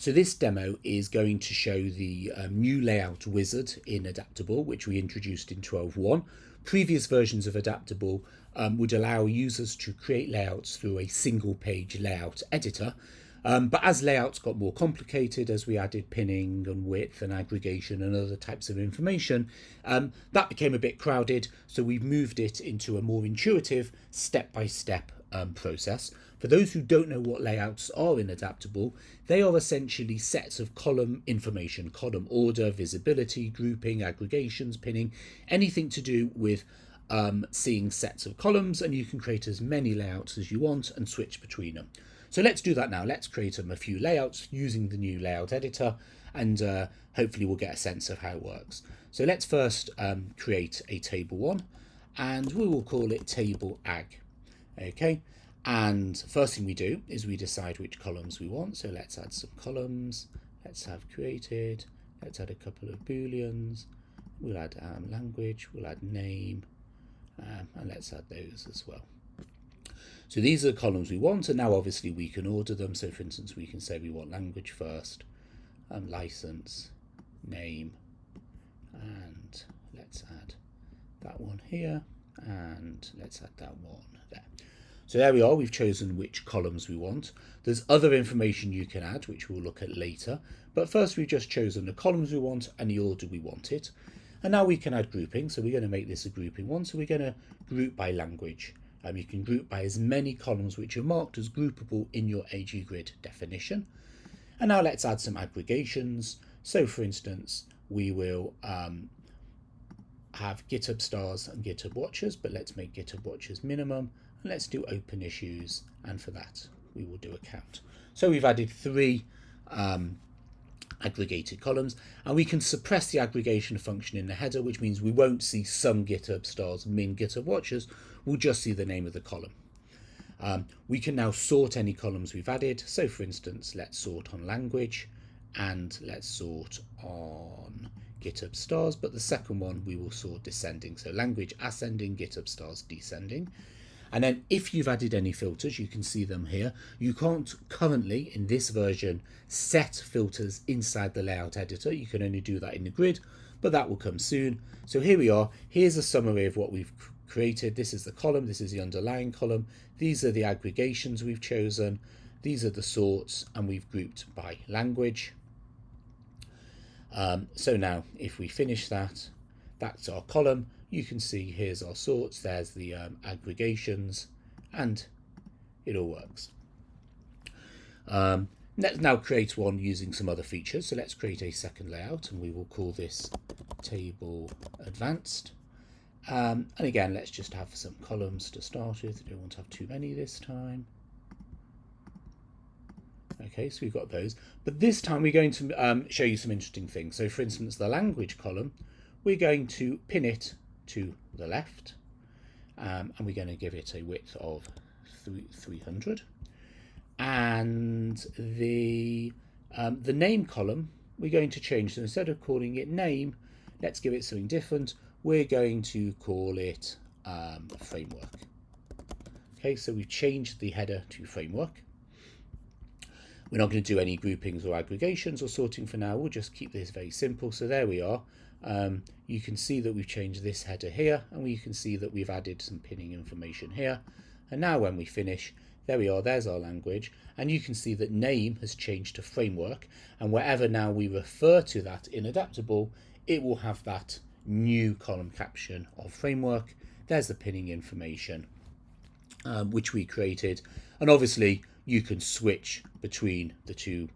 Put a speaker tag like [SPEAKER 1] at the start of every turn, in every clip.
[SPEAKER 1] So this demo is going to show the new layout wizard in AdapTable, which we introduced in 12.1. Previous versions of AdapTable would allow users to create layouts through a single page layout editor. But as layouts got more complicated, as we added pinning and width and aggregation and other types of information, that became a bit crowded. So we've moved it into a more intuitive step-by-step process. For those who don't know what layouts are in AdapTable, they are essentially sets of column information, column order, visibility, grouping, aggregations, pinning, anything to do with seeing sets of columns, and you can create as many layouts as you want and switch between them. So let's do that now. Let's create a few layouts using the new layout editor, and hopefully we'll get a sense of how it works. So let's first create a table one, and we will call it table ag. Okay, and first thing we do is we decide which columns we want. So let's add some columns. Let's have created. Let's add a couple of booleans. We'll add language. We'll add name, and let's add those as well. So these are the columns we want, and now obviously we can order them. So for instance, we can say we want language first, license, name, and let's add that one here, and let's add that one there. So there we are, we've chosen which columns we want. There's other information you can add, which we'll look at later, but first we've just chosen the columns we want and the order we want it. And now we can add grouping, so we're going to make this a grouping one, so we're going to group by language. You can group by as many columns which are marked as groupable in your AG grid definition. And now let's add some aggregations. So for instance, we will have GitHub stars and GitHub watchers, but let's make GitHub watchers minimum, and let's do open issues, and for that we will do a count. So we've added 3 aggregated columns, and we can suppress the aggregation function in the header, which means we won't see some GitHub stars, min GitHub watchers. We'll just see the name of the column. We can now sort any columns we've added. So for instance, let's sort on language, and let's sort on GitHub stars, but the second one we will sort descending. So language ascending, GitHub stars descending. And then if you've added any filters, you can see them here. You can't currently, in this version, set filters inside the layout editor. You can only do that in the grid, but that will come soon. So here we are. Here's a summary of what we've created. This is the column. This is the underlying column. These are the aggregations we've chosen. These are the sorts, and we've grouped by language. So now if we finish that, that's our column. You can see here's our sorts, there's the aggregations, and it all works. Let's now create one using some other features. So let's create a second layout, and we will call this table advanced. And again, let's just have some columns to start with. I don't want to have too many this time. Okay, so we've got those. But this time we're going to show you some interesting things. So for instance, the language column, we're going to pin it to the left, and we're going to give it a width of 300. And the name column, we're going to change. So instead of calling it name, let's give it something different. We're going to call it framework. Okay, so we've changed the header to framework. We're not going to do any groupings or aggregations or sorting for now. We'll just keep this very simple. So there we are. You can see that we've changed this header here, and you can see that we've added some pinning information here. And now when we finish, there we are, there's our language, and you can see that name has changed to framework, and wherever now we refer to that in AdapTable, it will have that new column caption of framework. There's the pinning information which we created, and obviously you can switch between the two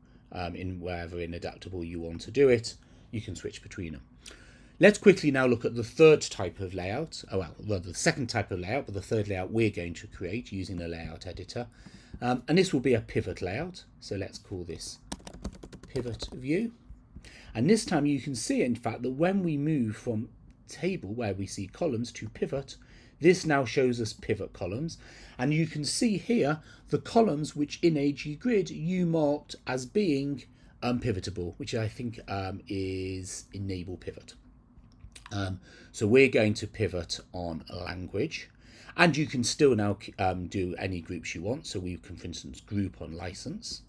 [SPEAKER 1] in wherever in AdapTable you want to do it. You can switch between them. Let's quickly now look at the third type of layout, the second type of layout, but the third layout we're going to create using the layout editor. And this will be a pivot layout. So let's call this pivot view. And this time you can see, in fact, that when we move from table where we see columns to pivot, this now shows us pivot columns. And you can see here the columns which in AG grid you marked as being pivotable, which I think is enable pivot. So we're going to pivot on language, and you can still now do any groups you want. So we can, for instance, group on license,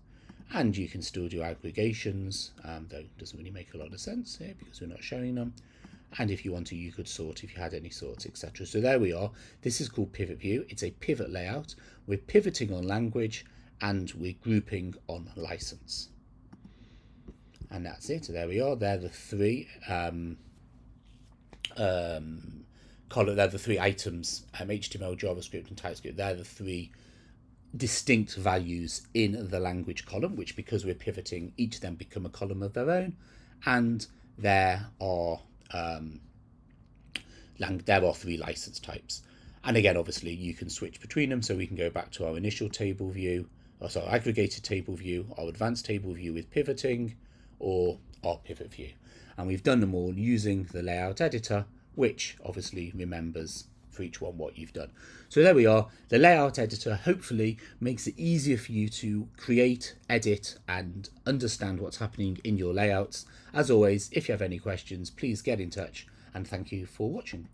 [SPEAKER 1] And you can still do aggregations, though it doesn't really make a lot of sense here because we're not showing them. And if you want to, you could sort if you had any sorts, etc. So there we are. This is called pivot view. It's a pivot layout. We're pivoting on language and we're grouping on license. And that's it. There we are. They're the three they're the three items, HTML, JavaScript, and TypeScript. They're the three distinct values in the language column, which, because we're pivoting, each of them become a column of their own. And there are three license types. And again, obviously, you can switch between them. So we can go back to our initial table view, or sorry, aggregated table view, our advanced table view with pivoting, or our pivot view. And we've done them all using the layout editor, which obviously remembers for each one what you've done. So there we are. The layout editor hopefully makes it easier for you to create, edit, and understand what's happening in your layouts. As always, if you have any questions, please get in touch, and thank you for watching.